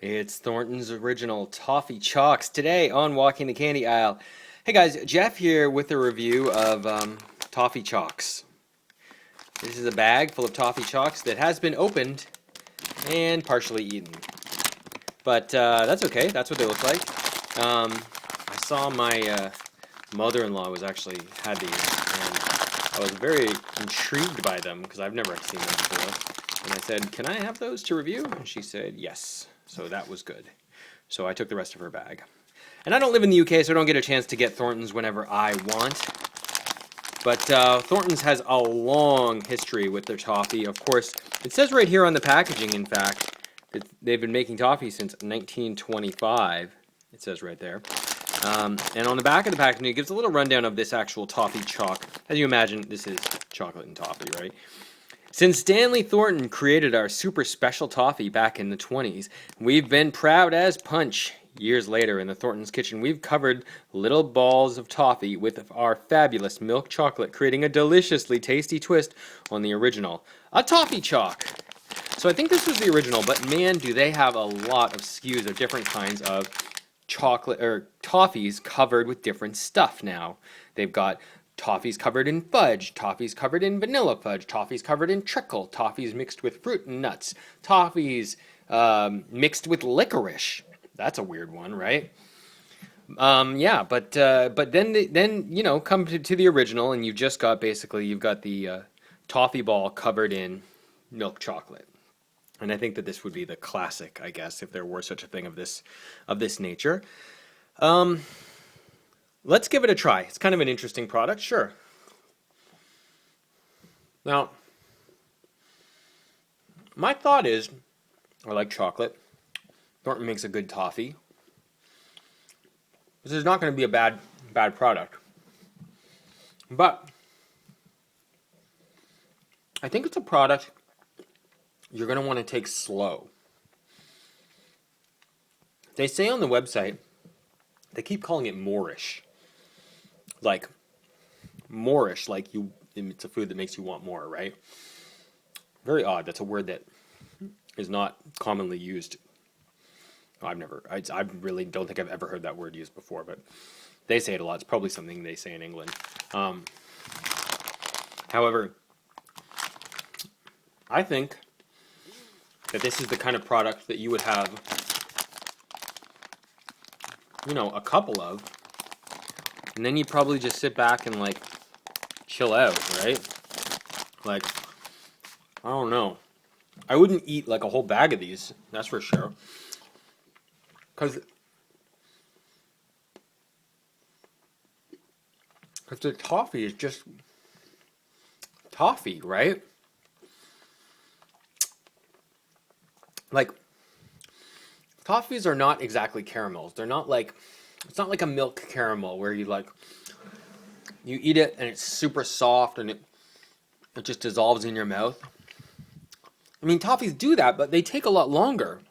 It's Thornton's original Toffee Chocs today on Walking the Candy Aisle. Hey guys, Jeff here with a review of Toffee Chocs. This is a bag full of Toffee Chocs that has been opened and partially eaten. But that's okay, that's what they look like. I saw my mother-in-law had these, and I was very intrigued by them because I've never seen them before. And I said, "Can I have those to review?" And she said, "Yes." So that was good. So I took the rest of her bag. And I don't live in the UK, so I don't get a chance to get Thornton's whenever I want. But Thornton's has a long history with their toffee. Of course, it says right here on the packaging, in fact, that they've been making toffee since 1925. It says right there. And on the back of the packaging, it gives a little rundown of this actual toffee chalk. As you imagine, this is chocolate and toffee, right? Since Stanley Thornton created our super special toffee back in the 20s, we've been proud as punch. Years later in the Thornton's kitchen, we've covered little balls of toffee with our fabulous milk chocolate, creating a deliciously tasty twist on the original, a toffee chalk. So I think this was the original, but man, do they have a lot of SKUs of different kinds of chocolate or toffees covered with different stuff now. They've got toffees covered in fudge, toffees covered in vanilla fudge, toffees covered in treacle, toffees mixed with fruit and nuts, toffees mixed with licorice. That's a weird one, right? Yeah, but then you know come to the original, and you've got the toffee ball covered in milk chocolate. And I think that this would be the classic, I guess, if there were such a thing of this nature. Um, let's give it a try. It's kind of an interesting product, sure. Now, my thought is, I like chocolate. Thornton makes a good toffee. This is not going to be a bad product. But I think it's a product you're going to want to take slow. They say on the website, they keep calling it moreish. Like, moreish, like it's a food that makes you want more, right? Very odd. That's a word that is not commonly used. I really don't think I've ever heard that word used before, but they say it a lot. It's probably something they say in England. However, I think that this is the kind of product that you would have, a couple of, and then you'd probably just sit back and, like, chill out, right? Like, I don't know. I wouldn't eat, like, a whole bag of these, that's for sure. Because the toffee is just toffee, right? Like, toffees are not exactly caramels. They're not like, it's not like a milk caramel where you eat it and it's super soft and it just dissolves in your mouth. I mean, toffees do that, but they take a lot longer.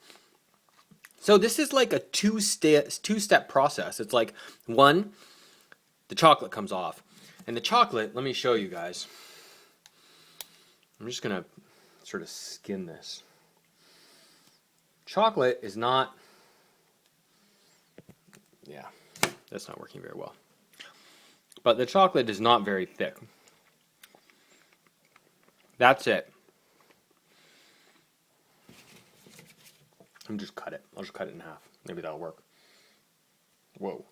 So this is like a two-step process. It's like, one, the chocolate comes off. And the chocolate, let me show you guys. I'm just going to sort of skin this. Chocolate is not, yeah, that's not working very well. But the chocolate is not very thick. That's it. I'll just cut it in half. Maybe that'll work. Whoa.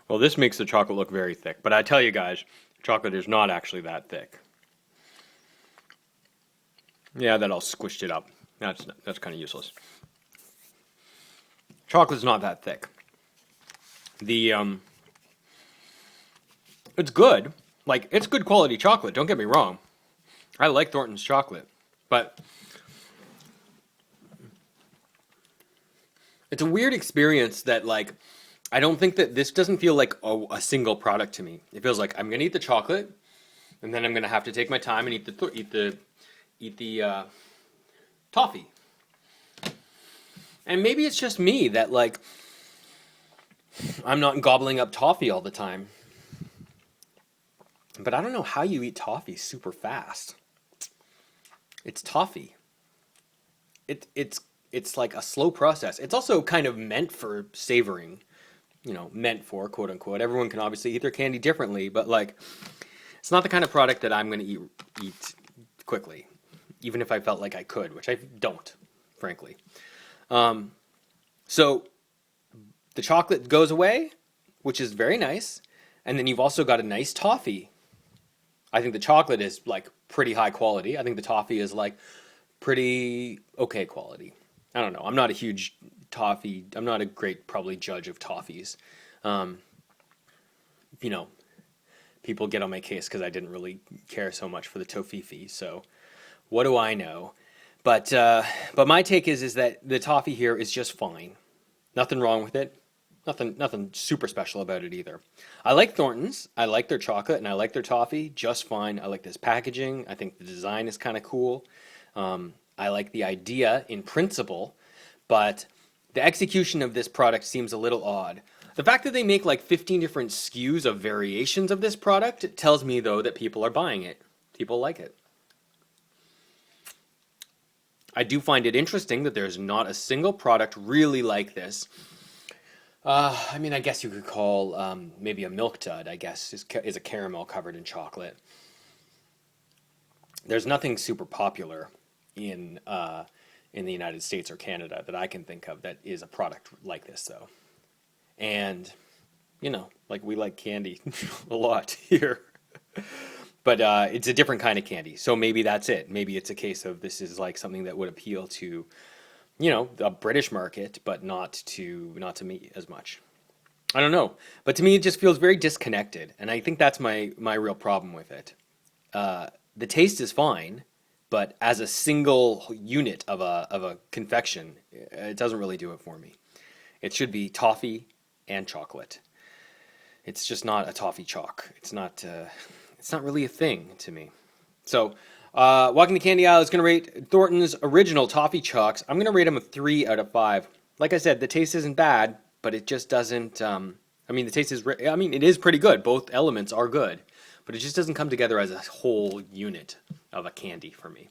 Well, this makes the chocolate look very thick, but I tell you guys, chocolate is not actually that thick. Yeah, that all squished it up. That's kind of useless. Chocolate's not that thick. It's good. Like, it's good quality chocolate, don't get me wrong. I like Thornton's chocolate, but it's a weird experience that, like, I don't think that this doesn't feel like a single product to me. It feels like I'm gonna eat the chocolate, and then I'm gonna have to take my time and eat the toffee. And maybe it's just me that, like, I'm not gobbling up toffee all the time. But I don't know how you eat toffee super fast. It's toffee. It's like a slow process. It's also kind of meant for savoring, meant for quote unquote. Everyone can obviously eat their candy differently, but like it's not the kind of product that I'm going to eat quickly, even if I felt like I could, which I don't, frankly. So the chocolate goes away, which is very nice, and then you've also got a nice toffee. I think the chocolate is like pretty high quality. I think the toffee is like pretty okay quality. I don't know. I'm not a huge toffee. I'm not a great probably judge of toffees. Um, you know, People get on my case because I didn't really care so much for the Toffi. So what do I know? But my take is that the toffee here is just fine. Nothing wrong with it. Nothing super special about it either. I like Thornton's. I like their chocolate and I like their toffee just fine. I like this packaging. I think the design is kind of cool. I like the idea in principle, but the execution of this product seems a little odd. The fact that they make like 15 different SKUs of variations of this product tells me, though, that people are buying it. People like it. I do find it interesting that there's not a single product really like this. I guess you could call maybe a Milk Dud, I guess, is a caramel covered in chocolate. There's nothing super popular in the United States or Canada that I can think of that is a product like this, though. And, like we like candy a lot here. But it's a different kind of candy. So maybe that's it. Maybe it's a case of this is like something that would appeal to, the British market, but not to me as much. I don't know. But to me, it just feels very disconnected. And I think that's my real problem with it. The taste is fine, but as a single unit of a confection, it doesn't really do it for me. It should be toffee and chocolate. It's just not a toffee chalk. It's not really a thing to me. So, walking the candy aisle is going to rate Thornton's original toffee chalks. I'm going to rate them a 3 out of 5. Like I said, the taste isn't bad, but it just doesn't. The taste is. It is pretty good. Both elements are good, but it just doesn't come together as a whole unit of a candy for me.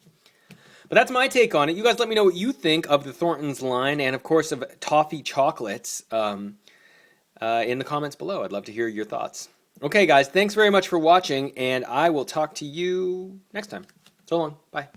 But that's my take on it. You guys let me know what you think of the Thornton's line and, of course, of toffee chocolates in the comments below. I'd love to hear your thoughts. Okay, guys, thanks very much for watching, and I will talk to you next time. So long. Bye.